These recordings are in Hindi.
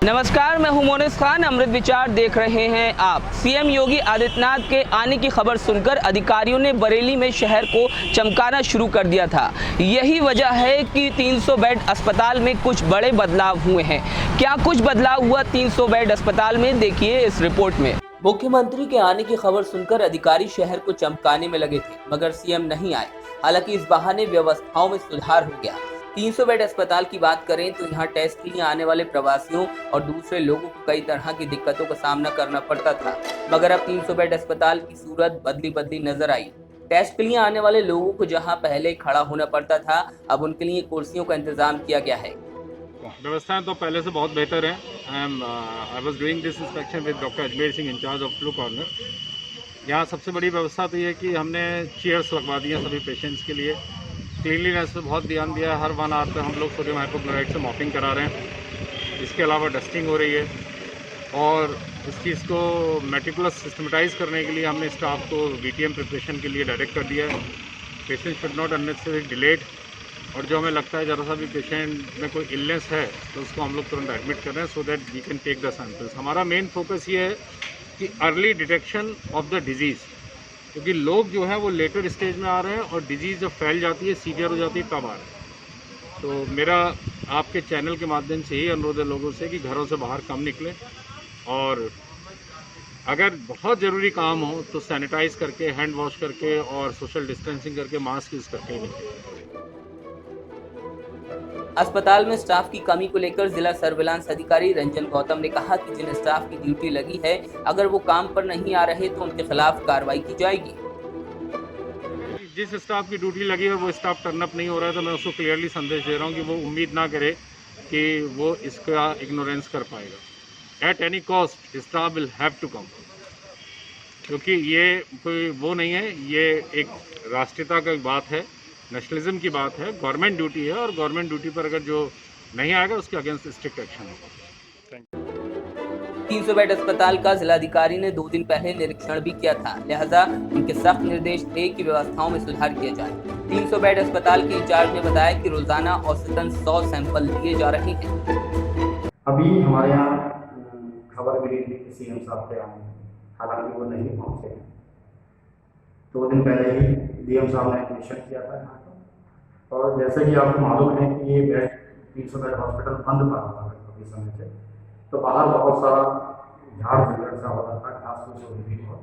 नमस्कार, मैं हूं मोनिस खान। अमृत विचार देख रहे हैं आप। सीएम योगी आदित्यनाथ के आने की खबर सुनकर अधिकारियों ने बरेली में शहर को चमकाना शुरू कर दिया था। यही वजह है कि 300 बेड अस्पताल में कुछ बड़े बदलाव हुए हैं। क्या कुछ बदलाव हुआ 300 बेड अस्पताल में, देखिए इस रिपोर्ट में। मुख्यमंत्री के आने की खबर सुनकर अधिकारी शहर को चमकाने में लगे थे, मगर सीएम नहीं आए। हालांकि इस बहाने व्यवस्थाओं में सुधार हो गया। 300 बेड अस्पताल की बात करें तो यहाँ टेस्ट के लिए आने वाले प्रवासियों और दूसरे लोगों को कई तरह की दिक्कतों का सामना करना पड़ता था, मगर अब 300 बेड अस्पताल की सूरत बदली नजर आई। टेस्ट के लिए आने वाले लोगों को जहां पहले खड़ा होना पड़ता था, अब उनके लिए कुर्सियों का इंतजाम किया गया है। व्यवस्थाएं तो पहले से बहुत बेहतर हैं। I was doing this inspection with doctor Ajmer Singh, incharge of flu corner. यहाँ सबसे बड़ी व्यवस्था तो ये है कि हमने चेयर्स लगवा दी हैं सभी पेशेंट्स के लिए। क्लीनलीनेस पे बहुत ध्यान दिया है। हर 1 आवर पे हम लोग सोडियम हाइपोक्लोराइड से मॉपिंग करा रहे हैं। इसके अलावा डस्टिंग हो रही है और इस चीज़ को मेटिकुलस सिस्टमेटाइज करने के लिए हमने स्टाफ को VTM प्रिपरेशन के लिए डायरेक्ट कर दिया है। Patient should not unnecessary delayed, और जो हमें लगता है ज़रा सा भी पेशेंट में कोई इलनेस है तो उसको हम लोग तुरंत एडमिट कर रहे हैं, so that we can take the samples. हमारा मेन फोकस ये है कि early detection of the disease, क्योंकि लोग जो हैं वो लेटर स्टेज में आ रहे हैं और डिजीज़ जब फैल जाती है, सीवियर हो जाती है, तब आ रहे हैं। तो मेरा आपके चैनल के माध्यम से ही अनुरोध है लोगों से कि घरों से बाहर कम निकलें, और अगर बहुत ज़रूरी काम हो तो सैनिटाइज़ करके, हैंड वॉश करके और सोशल डिस्टेंसिंग करके, मास्क यूज़ करके ही निकलें। अस्पताल में स्टाफ की कमी को लेकर जिला सर्विलांस अधिकारी रंजन गौतम ने कहा कि जिन स्टाफ की ड्यूटी लगी है, अगर वो काम पर नहीं आ रहे तो उनके खिलाफ कार्रवाई की जाएगी। जिस स्टाफ की ड्यूटी लगी है और वो स्टाफ टर्नअप नहीं हो रहा है, तो मैं उसको क्लियरली संदेश दे रहा हूँ कि वो उम्मीद ना करे कि वो इसका इग्नोरेंस कर पाएगा। At any cost staff will have to come, क्योंकि ये कोई वो नहीं है, ये एक राष्ट्रीयता का बात है, नेशनलिज्म की बात है। गवर्नमेंट ड्यूटी है और गवर्नमेंट ड्यूटी पर अगर जो नहीं आएगा उसके अगेंस्ट स्ट्रिक्ट एक्शन होगा। 300 बेड अस्पताल का जिलाधिकारी ने 2 दिन पहले निरीक्षण भी किया था, लिहाजा उनके सख्त निर्देश थे कि व्यवस्थाओं में सुधार किया जाए। 300 बेड अस्पताल के इंचार्ज ने बताया कि रोजाना औसतन 100 सैंपल लिए जा रहे हैं। अभी हमारे यहाँ खबर मिली थी कि CM साहब के आने, हालांकि वो नहीं पहुँचे हैं। 2 दिन पहले ही DM साहब ने एडमिशन किया था यहाँ पर, और जैसे कि आपको मालूम है कि ये बेड 300 बेड हॉस्पिटल बंद पड़ा हुआ है काफ़ी समय से, तो बाहर बहुत सारा झाड़ झंझट सा हो रहा था, घास फूस हो रही थी बहुत,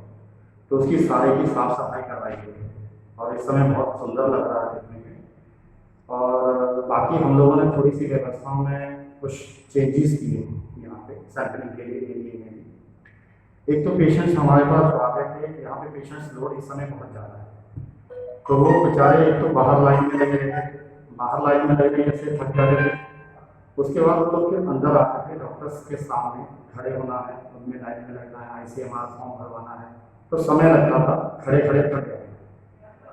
तो उसकी सारे की साफ सफाई करवाई गई है और इस समय बहुत सुंदर लग रहा है देखने में। और बाकी हम लोगों ने थोड़ी सी व्यवस्थाओं में कुछ चेंजेस किए यहाँ पे सैंपलिंग के लिए एरिए में। एक तो पेशेंट्स हमारे पास जो आते थे, यहाँ पे पेशेंट्स लोड इस समय बहुत ज़्यादा है, तो वो बेचारे एक तो बाहर लाइन में लगे रहते थे, बाहर लाइन में लगे जैसे थक जाते थे, उसके बाद वो लोग फिर अंदर आते थे, डॉक्टर्स के सामने खड़े होना है, उनमें लाइन में लगना है, ICMR फॉर्म भरवाना है, तो समय लगता था, खड़े खड़े थक गए।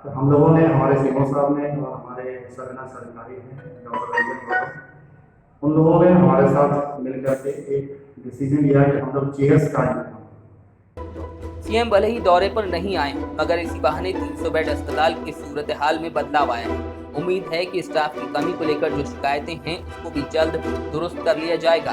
तो हम लोगों ने, हमारे CMO साहब ने और हमारे सर्विलांस अधिकारी हैं डॉक्टर रंजन गौतम, उन लोगों ने हमारे साथ मिलकर के एक डिसीजन लिया कि हम लोग चेयर्स का सीएम भले ही दौरे पर नहीं आए, मगर इसी बहाने 300 बेड अस्पताल की सूरत हाल में बदलाव आया है। उम्मीद है कि स्टाफ की कमी को लेकर जो शिकायतें हैं उसको भी जल्द दुरुस्त कर लिया जाएगा।